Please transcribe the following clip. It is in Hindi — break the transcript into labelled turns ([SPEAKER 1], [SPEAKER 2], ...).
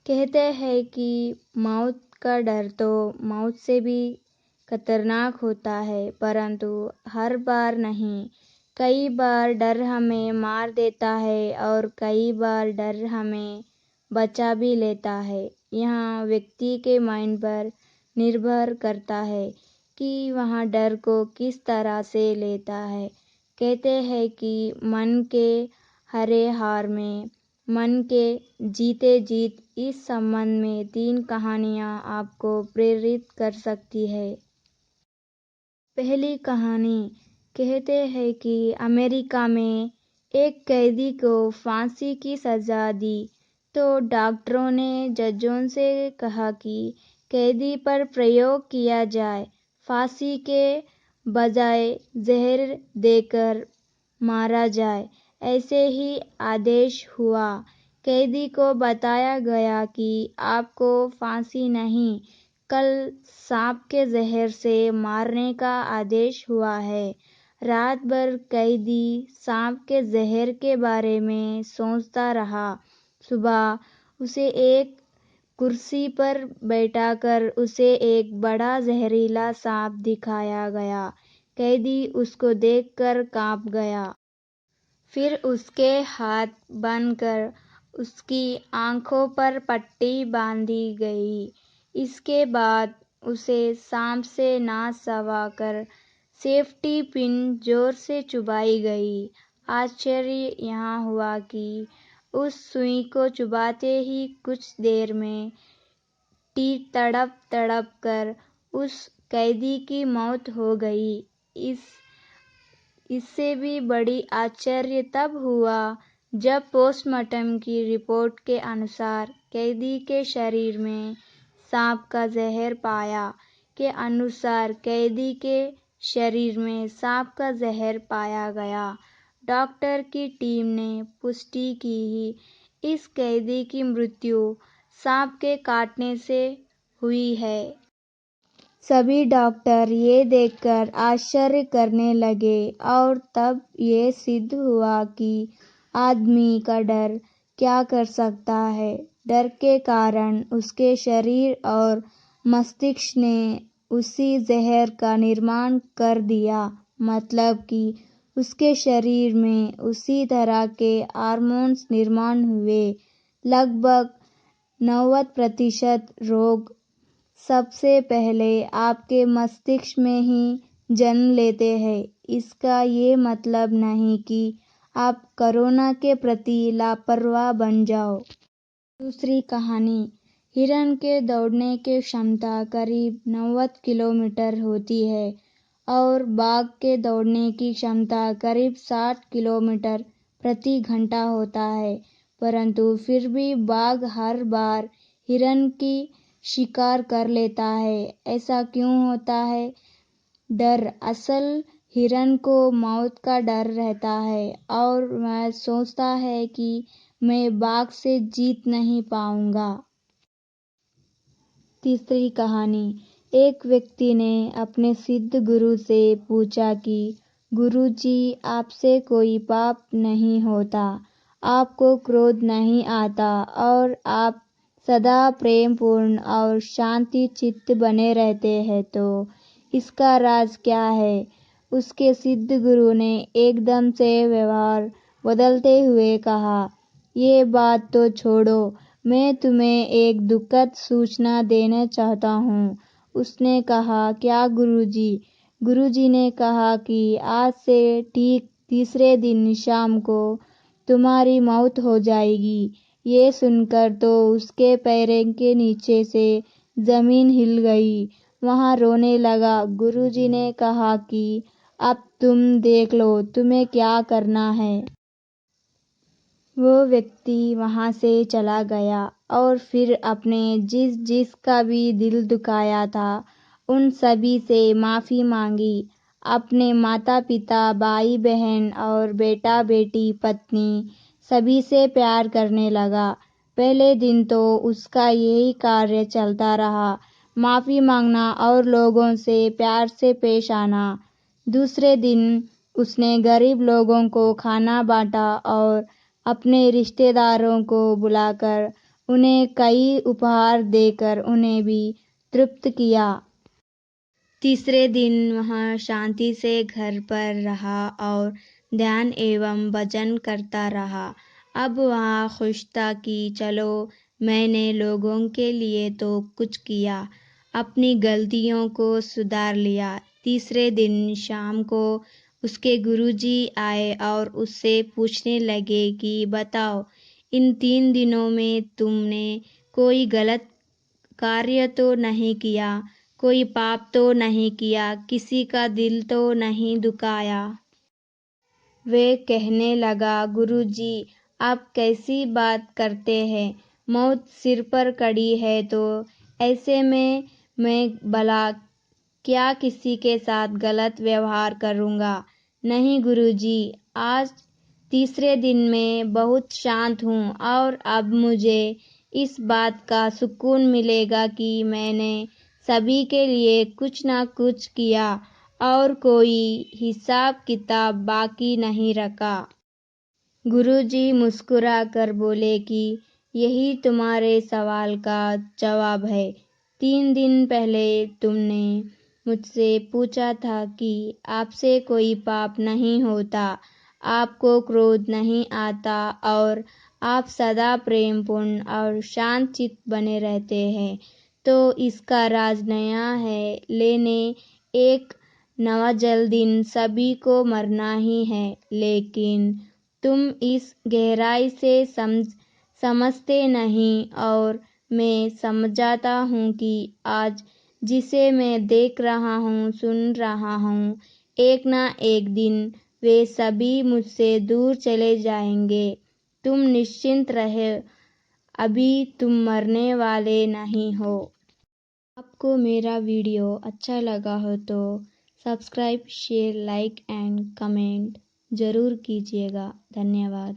[SPEAKER 1] कहते हैं कि मौत का डर तो मौत से भी खतरनाक होता है, परंतु हर बार नहीं। कई बार डर हमें मार देता है और कई बार डर हमें बचा भी लेता है। यह व्यक्ति के माइंड पर निर्भर करता है कि वह डर को किस तरह से लेता है। कहते हैं कि मन के हरे हार में मन के जीते जीत। इस संबंध में 3 कहानियाँ आपको प्रेरित कर सकती है। पहली कहानी। कहते हैं कि अमेरिका में एक कैदी को फांसी की सजा दी तो डॉक्टरों ने जजों से कहा कि कैदी पर प्रयोग किया जाए, फांसी के बजाय जहर देकर मारा जाए। ऐसे ही आदेश हुआ। कैदी को बताया गया कि आपको फांसी नहीं, कल सांप के जहर से मारने का आदेश हुआ है। रात भर कैदी सांप के जहर के बारे में सोचता रहा। सुबह उसे एक कुर्सी पर बैठाकर उसे एक बड़ा जहरीला सांप दिखाया गया। कैदी उसको देखकर कांप गया। फिर उसके हाथ बांधकर उसकी आंखों पर पट्टी बांधी गई। इसके बाद उसे सांप से नाक चबाकर सेफ्टी पिन जोर से चुभाई गई। आश्चर्य यह हुआ कि उस सुई को चुभाते ही कुछ देर में तड़प तड़प कर उस कैदी की मौत हो गई। इससे भी बड़ी आश्चर्य तब हुआ जब पोस्टमार्टम की रिपोर्ट के अनुसार कैदी के शरीर में सांप का जहर पाया गया। डॉक्टर की टीम ने पुष्टि की इस कैदी की मृत्यु सांप के काटने से हुई है। सभी डॉक्टर ये देखकर आश्चर्य करने लगे और तब ये सिद्ध हुआ कि आदमी का डर क्या कर सकता है। डर के कारण उसके शरीर और मस्तिष्क ने उसी जहर का निर्माण कर दिया। मतलब कि उसके शरीर में उसी तरह के हार्मोन्स निर्माण हुए। लगभग 90% रोग सबसे पहले आपके मस्तिष्क में ही जन्म लेते हैं। इसका ये मतलब नहीं कि आप कोरोना के प्रति लापरवाह बन जाओ। दूसरी कहानी। हिरण के दौड़ने की क्षमता करीब 90 किलोमीटर होती है और बाघ के दौड़ने की क्षमता करीब 60 किलोमीटर प्रति घंटा होता है, परंतु फिर भी बाघ हर बार हिरण की शिकार कर लेता है। ऐसा क्यों होता है? डर। असल हिरण को मौत का डर रहता है और वह सोचता है कि मैं बाघ से जीत नहीं पाऊंगा। तीसरी कहानी। एक व्यक्ति ने अपने सिद्ध गुरु से पूछा कि गुरुजी, आपसे कोई पाप नहीं होता, आपको क्रोध नहीं आता और आप सदा प्रेम पूर्ण और शांति चित्त बने रहते हैं, तो इसका राज क्या है? उसके सिद्ध गुरु ने एकदम से व्यवहार बदलते हुए कहा, ये बात तो छोड़ो, मैं तुम्हें एक दुखद सूचना देना चाहता हूँ। उसने कहा, क्या गुरुजी? गुरुजी ने कहा कि आज से ठीक तीसरे दिन शाम को तुम्हारी मौत हो जाएगी। ये सुनकर तो उसके पैरों के नीचे से जमीन हिल गई। वहाँ रोने लगा। गुरुजी ने कहा कि अब तुम देख लो तुम्हें क्या करना है। वो व्यक्ति वहाँ से चला गया और फिर अपने जिसका भी दिल दुखाया था उन सभी से माफ़ी मांगी। अपने माता पिता, भाई बहन और बेटा बेटी, पत्नी सभी से प्यार करने लगा। पहले दिन तो उसका यही कार्य चलता रहा, माफ़ी मांगना और लोगों से प्यार से पेश आना। दूसरे दिन उसने गरीब लोगों को खाना बांटा और अपने रिश्तेदारों को बुलाकर उन्हें कई उपहार देकर उन्हें भी तृप्त किया। तीसरे दिन वह शांति से घर पर रहा और ध्यान एवं भजन करता रहा। अब वह खुश था कि चलो मैंने लोगों के लिए तो कुछ किया, अपनी गलतियों को सुधार लिया। तीसरे दिन शाम को उसके गुरुजी आए और उससे पूछने लगे कि बताओ, इन 3 दिनों में तुमने कोई गलत कार्य तो नहीं किया, कोई पाप तो नहीं किया, किसी का दिल तो नहीं दुखाया। वे कहने लगा, गुरुजी आप कैसी बात करते हैं, मौत सिर पर खड़ी है तो ऐसे में मैं भला क्या किसी के साथ गलत व्यवहार करूँगा। नहीं गुरुजी, आज तीसरे दिन में बहुत शांत हूँ और अब मुझे इस बात का सुकून मिलेगा कि मैंने सभी के लिए कुछ ना कुछ किया और कोई हिसाब किताब बाकी नहीं रखा। गुरुजी मुस्कुरा कर बोले कि यही तुम्हारे सवाल का जवाब है। 3 दिन पहले तुमने मुझसे पूछा था कि आपसे कोई पाप नहीं होता, आपको क्रोध नहीं आता और आप सदा प्रेमपूर्ण और शांत चित्त बने रहते हैं। तो इसका राज नया है, लेने एक नवा दिन सभी को मरना ही है, लेकिन तुम इस गहराई से समझते नहीं और मैं समझाता हूँ कि आज जिसे मैं देख रहा हूँ, सुन रहा हूँ, एक ना एक दिन वे सभी मुझसे दूर चले जाएंगे। तुम निश्चिंत रहे, अभी तुम मरने वाले नहीं हो। आपको मेरा वीडियो अच्छा लगा हो तो subscribe, share, like and comment ज़रूर कीजिएगा। धन्यवाद।